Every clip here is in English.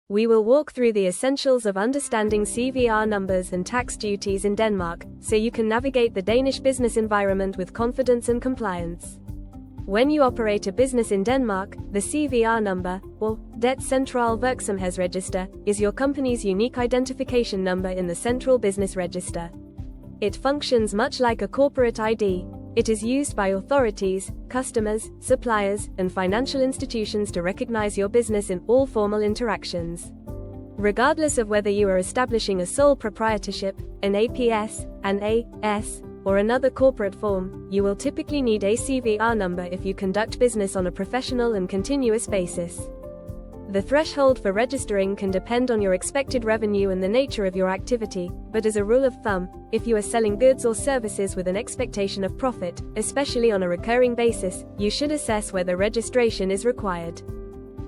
We will walk through the essentials of understanding CVR numbers and tax duties in Denmark, so you can navigate the Danish business environment with confidence and compliance. When you operate a business in Denmark, the CVR number, or Det Centrale Virksomhedsregister, is your company's unique identification number in the Central Business Register. It functions much like a corporate ID. It is used by authorities, customers, suppliers, and financial institutions to recognize your business in all formal interactions. Regardless of whether you are establishing a sole proprietorship, an APS, an AS, or another corporate form, you will typically need a CVR number if you conduct business on a professional and continuous basis. The threshold for registering can depend on your expected revenue and the nature of your activity, but as a rule of thumb, if you are selling goods or services with an expectation of profit, especially on a recurring basis, you should assess whether registration is required.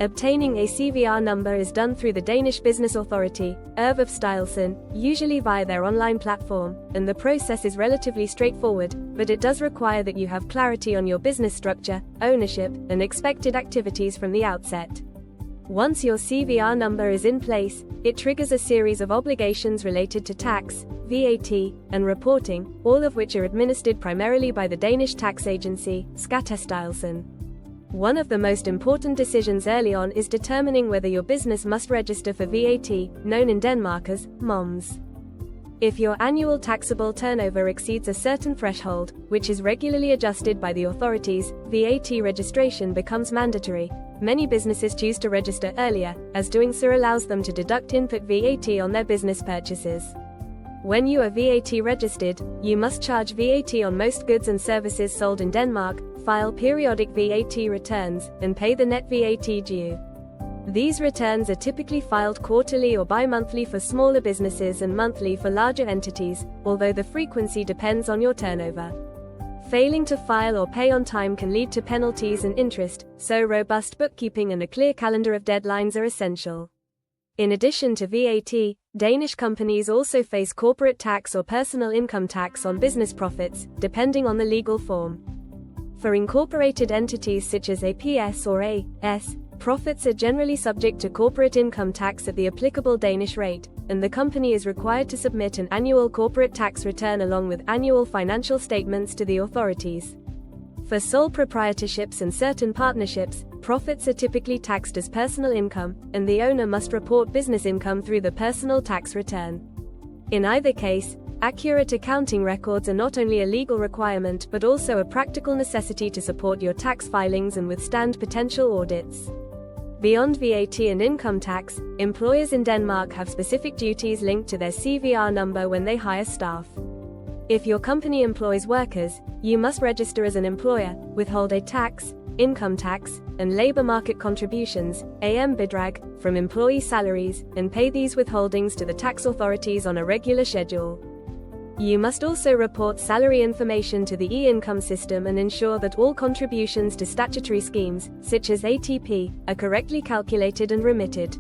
Obtaining a CVR number is done through the Danish Business Authority, Erhvervsstyrelsen, usually via their online platform, and the process is relatively straightforward, but it does require that you have clarity on your business structure, ownership, and expected activities from the outset. Once your CVR number is in place, it triggers a series of obligations related to tax, VAT, and reporting, all of which are administered primarily by the Danish tax agency, Skattestyrelsen. One of the most important decisions early on is determining whether your business must register for VAT, known in Denmark as moms. If your annual taxable turnover exceeds a certain threshold, which is regularly adjusted by the authorities, VAT registration becomes mandatory. Many businesses choose to register earlier, as doing so allows them to deduct input VAT on their business purchases. When you are VAT registered, you must charge VAT on most goods and services sold in Denmark, file periodic VAT returns, and pay the net VAT due. These returns are typically filed quarterly or bi-monthly for smaller businesses and monthly for larger entities, although the frequency depends on your turnover. Failing to file or pay on time can lead to penalties and interest, so robust bookkeeping and a clear calendar of deadlines are essential. In addition to VAT, Danish companies also face corporate tax or personal income tax on business profits, depending on the legal form. For incorporated entities such as a PS or AS, profits are generally subject to corporate income tax at the applicable Danish rate, and the company is required to submit an annual corporate tax return along with annual financial statements to the authorities. For sole proprietorships and certain partnerships, profits are typically taxed as personal income, and the owner must report business income through the personal tax return. In either case, accurate accounting records are not only a legal requirement but also a practical necessity to support your tax filings and withstand potential audits. Beyond VAT and income tax, employers in Denmark have specific duties linked to their CVR number when they hire staff. If your company employs workers, you must register as an employer, withhold a tax, income tax, and labor market contributions, AM-bidrag, from employee salaries, and pay these withholdings to the tax authorities on a regular schedule. You must also report salary information to the e-income system and ensure that all contributions to statutory schemes, such as ATP, are correctly calculated and remitted.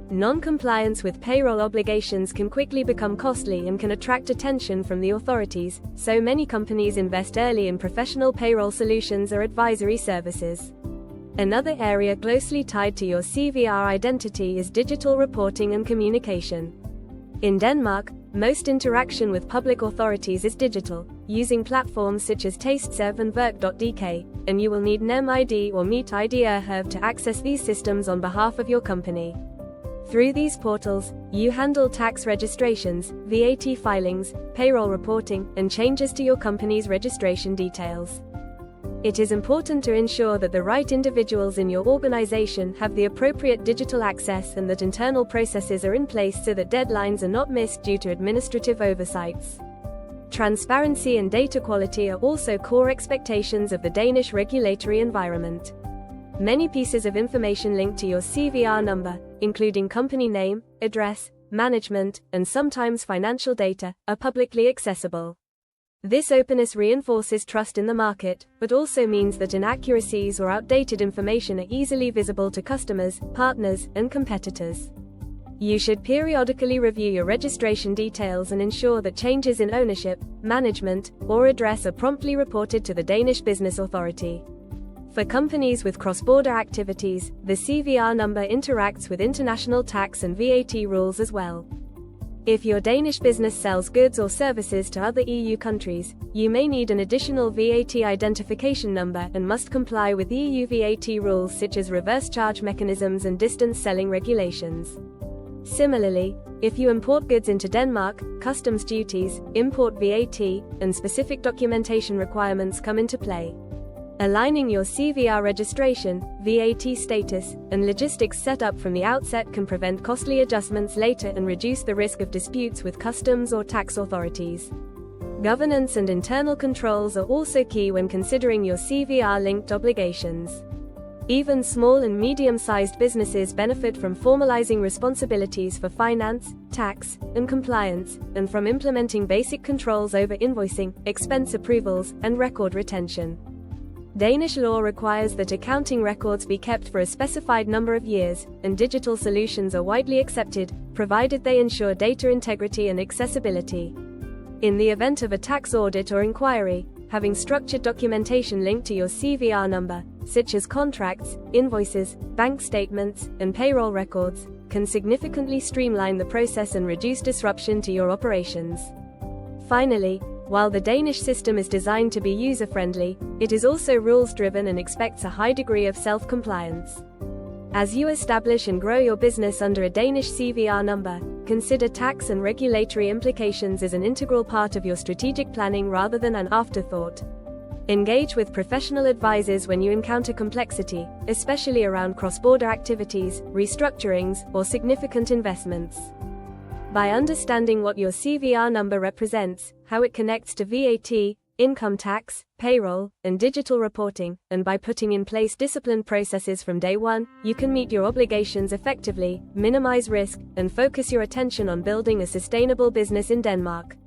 Non-compliance with payroll obligations can quickly become costly and can attract attention from the authorities, so many companies invest early in professional payroll solutions or advisory services. Another area closely tied to your CVR identity is digital reporting and communication. In Denmark, most interaction with public authorities is digital, using platforms such as Tasteserv and Virk.dk, and you will need NemID or MitID Erhverv to access these systems on behalf of your company. Through these portals, you handle tax registrations, VAT filings, payroll reporting, and changes to your company's registration details. It is important to ensure that the right individuals in your organization have the appropriate digital access and that internal processes are in place so that deadlines are not missed due to administrative oversights. Transparency and data quality are also core expectations of the Danish regulatory environment. Many pieces of information linked to your CVR number, including company name, address, management, and sometimes financial data, are publicly accessible. This openness reinforces trust in the market, but also means that inaccuracies or outdated information are easily visible to customers, partners, and competitors. You should periodically review your registration details and ensure that changes in ownership, management, or address are promptly reported to the Danish Business Authority. For companies with cross-border activities, the CVR number interacts with international tax and VAT rules as well. If your Danish business sells goods or services to other EU countries, you may need an additional VAT identification number and must comply with EU VAT rules such as reverse charge mechanisms and distance selling regulations. Similarly, if you import goods into Denmark, customs duties, import VAT, and specific documentation requirements come into play. Aligning your CVR registration, VAT status, and logistics setup from the outset can prevent costly adjustments later and reduce the risk of disputes with customs or tax authorities. Governance and internal controls are also key when considering your CVR-linked obligations. Even small and medium-sized businesses benefit from formalizing responsibilities for finance, tax, and compliance, and from implementing basic controls over invoicing, expense approvals, and record retention. Danish law requires that accounting records be kept for a specified number of years, and digital solutions are widely accepted, provided they ensure data integrity and accessibility. In the event of a tax audit or inquiry, having structured documentation linked to your CVR number, such as contracts, invoices, bank statements, and payroll records, can significantly streamline the process and reduce disruption to your operations. Finally, while the Danish system is designed to be user-friendly, it is also rules-driven and expects a high degree of self-compliance. As you establish and grow your business under a Danish CVR number, consider tax and regulatory implications as an integral part of your strategic planning rather than an afterthought. Engage with professional advisors when you encounter complexity, especially around cross-border activities, restructurings, or significant investments. By understanding what your CVR number represents, how it connects to VAT, income tax, payroll, and digital reporting, and by putting in place disciplined processes from day one, you can meet your obligations effectively, minimize risk, and focus your attention on building a sustainable business in Denmark.